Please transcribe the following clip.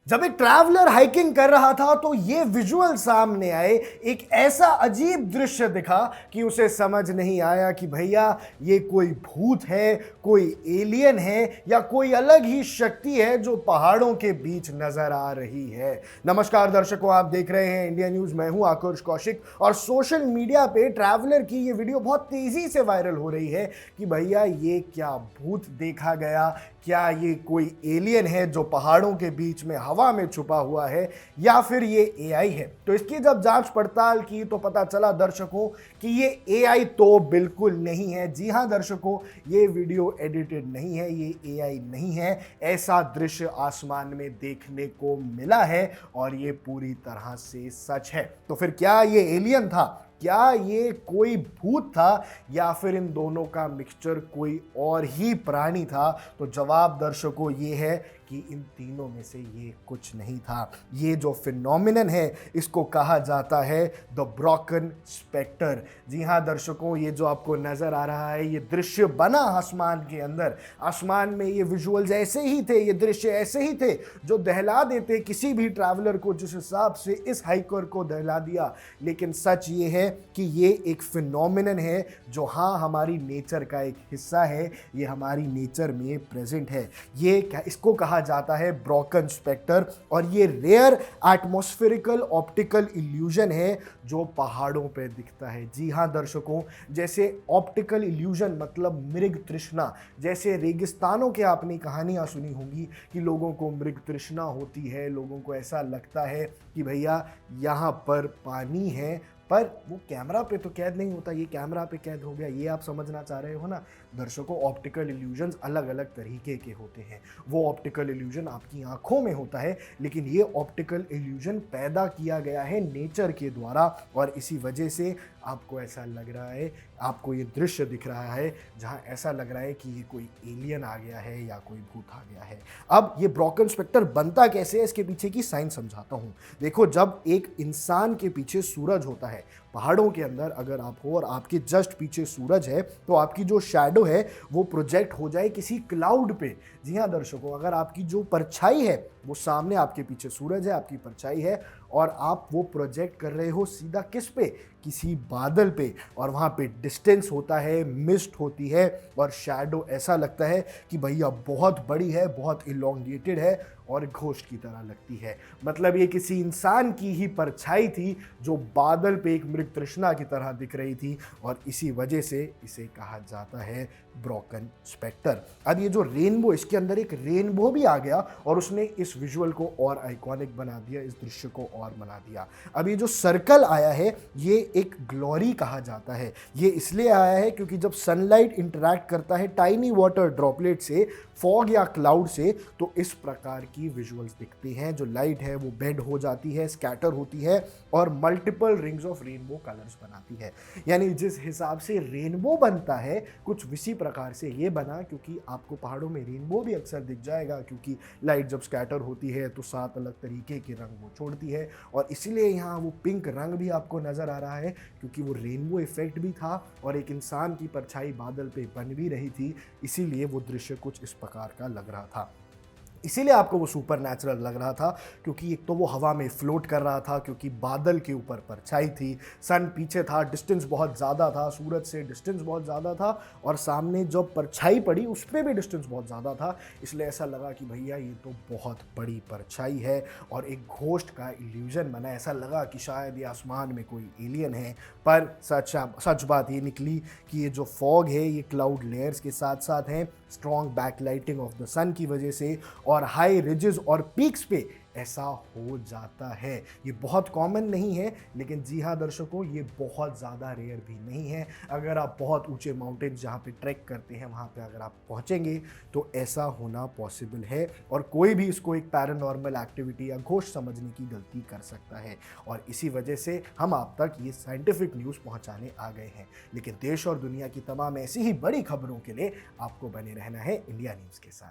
जब एक traveller hiking कर रहा था तो ये विजुअल सामने आए, एक ऐसा अजीब दृश्य दिखा कि उसे समझ नहीं आया कि भैया ये कोई भूत है, कोई एलियन है या कोई अलग ही शक्ति है जो पहाड़ों के बीच नजर आ रही है। नमस्कार दर्शकों, आप देख रहे हैं इंडिया न्यूज। मैं हूं आकुर्ष कौशिक और सोशल मीडिया पे ट्रैवलर की ये वीडियो बहुत तेजी से वायरल हो रही है कि भैया ये क्या भूत देखा गया, क्या ये कोई एलियन है जो पहाड़ों के बीच में हवा में छुपा हुआ है या फिर ये एआई है। तो इसकी जब जांच पड़ताल की तो पता चला दर्शकों कि ये एआई तो बिल्कुल नहीं है। जी हां दर्शकों, ये वीडियो एडिटेड नहीं है, ये एआई नहीं है। ऐसा दृश्य आसमान में देखने को मिला है और ये पूरी तरह से सच है। तो फिर क्या ये एलियन था, क्या ये कोई भूत था या फिर इन दोनों का मिक्सचर कोई और ही प्राणी था? तो जवाब दर्शकों ये है कि इन तीनों में से ये कुछ नहीं था। ये जो फिनोमिनन है इसको कहा जाता है द ब्रोकन स्पेक्टर। जी हाँ दर्शकों, ये जो आपको नजर आ रहा है ये दृश्य बना आसमान के अंदर। आसमान में ये विजुअल्स ऐसे ही थे, ये दृश्य ऐसे ही थे जो दहला देते किसी भी ट्रैवलर को, जिस हिसाब से इस हाइकर को दहला दिया। लेकिन सच ये है कि ये एक फिनोमिनन है जो हाँ हमारी नेचर का एक हिस्सा है, ये हमारी नेचर में प्रेजेंट है। ये क्या इसको कहा जाता है ब्रोकन स्पेक्टर और ये रेयर एटमॉस्फेरिकल ऑप्टिकल इल्यूजन है जो पहाड़ों पे दिखता है। जी हाँ दर्शकों, जैसे ऑप्टिकल इल्यूजन मतलब मृग तृष्णा, जैसे रेगिस्तानों के आपने कहानियां सुनी होंगी कि लोगों को मृग तृष्णा होती है, लोगों को ऐसा लगता है कि भैया यहाँ पर पानी है, पर वो कैमरा पे तो कैद नहीं होता, ये कैमरा पे कैद हो गया। ये आप समझना चाह रहे हो ना दर्शकों। ऑप्टिकल इल्यूजन्स अलग अलग तरीके के होते हैं। वो ऑप्टिकल इल्यूजन आपकी आंखों में होता है, लेकिन ये ऑप्टिकल इल्यूजन पैदा किया गया है नेचर के द्वारा और इसी वजह से आपको ऐसा लग रहा है, आपको ये दृश्य दिख रहा है जहां ऐसा लग रहा है कि ये कोई एलियन आ गया है या कोई भूत आ गया है। अब ये ब्रोकन स्पेक्टर बनता कैसे है, इसके पीछे की साइंस समझाता हूं। देखो, जब एक इंसान के पीछे सूरज होता है पहाड़ों के अंदर, अगर आप हो और आपके जस्ट पीछे सूरज है तो आपकी जो शैडो है वो प्रोजेक्ट हो जाए किसी क्लाउड पे। जी हाँ दर्शकों, अगर आपकी जो परछाई है वो सामने, आपके पीछे सूरज है, आपकी परछाई है और आप वो प्रोजेक्ट कर रहे हो सीधा किस पे, किसी बादल पे, और वहाँ पे डिस्टेंस होता है, मिस्ट होती है और शैडो ऐसा लगता है कि भैया बहुत बड़ी है, बहुत इलोंगेटेड है और घोस्ट की तरह लगती है। मतलब ये किसी इंसान की ही परछाई थी जो बादल पे एक मृग तृष्णा की तरह दिख रही थी और इसी वजह से इसे कहा जाता है ब्रोकन स्पेक्टर। अब ये जो रेनबो, इसके अंदर एक रेनबो भी आ गया और उसने इस विजुअल को और आइकॉनिक बना दिया, इस दृश्य को और बना दिया। अब ये जो सर्कल आया है ये एक ग्लोरी कहा जाता है। ये इसलिए आया है क्योंकि जब सनलाइट इंटरैक्ट करता है टाइनी वाटर ड्रॉपलेट से, फॉग या क्लाउड से, तो इस प्रकार की विजुअल्स दिखते हैं। जो लाइट है वो बेंड हो जाती है, स्कैटर होती है और multiple rings of rainbow colours बनाती है। यानी जिस हिसाब से रेनबो बनता है कुछ इसी प्रकार से ये बना, क्योंकि आपको पहाड़ों में रेनबो भी अक्सर दिख जाएगा क्योंकि लाइट जब स्कैटर होती है तो 7 अलग तरीके के रंग वो छोड़ती है और इसीलिए यहाँ वो पिंक रंग भी आपको नजर आ रहा है क्योंकि वो रेनबो इफेक्ट भी था और एक इंसान की परछाई बादल पे बन भी रही थी, इसीलिए वो दृश्य कुछ इस प्रकार का लग रहा था। इसीलिए आपको वो सुपर नेचुरल लग रहा था क्योंकि एक तो वो हवा में फ्लोट कर रहा था, क्योंकि बादल के ऊपर परछाई थी, सन पीछे था, डिस्टेंस बहुत ज़्यादा था, सूरज से डिस्टेंस बहुत ज़्यादा था और सामने जो परछाई पड़ी उस पर भी डिस्टेंस बहुत ज़्यादा था। इसलिए ऐसा लगा कि भैया ये तो बहुत बड़ी परछाई है और एक घोस्ट का इल्यूजन बना। ऐसा लगा कि शायद ये आसमान में कोई एलियन है, पर सच बात ये निकली कि ये जो फॉग है ये क्लाउड लेयर्स के साथ साथ हैं, स्ट्रॉन्ग बैकलाइटिंग ऑफ द सन की वजह से और हाई रिजेस और पीक्स पे ऐसा हो जाता है। ये बहुत कॉमन नहीं है, लेकिन जी हाँ दर्शकों, ये बहुत ज़्यादा रेयर भी नहीं है। अगर आप बहुत ऊंचे माउंटेन्स जहाँ पे ट्रैक करते हैं वहाँ पे अगर आप पहुँचेंगे तो ऐसा होना पॉसिबल है और कोई भी इसको एक पैरानॉर्मल एक्टिविटी या घोस्ट समझने की गलती कर सकता है और इसी वजह से हम आप तक ये साइंटिफिक न्यूज़ पहुँचाने आ गए हैं। लेकिन देश और दुनिया की तमाम ऐसी ही बड़ी खबरों के लिए आपको बने रहना है इंडिया न्यूज़ के साथ।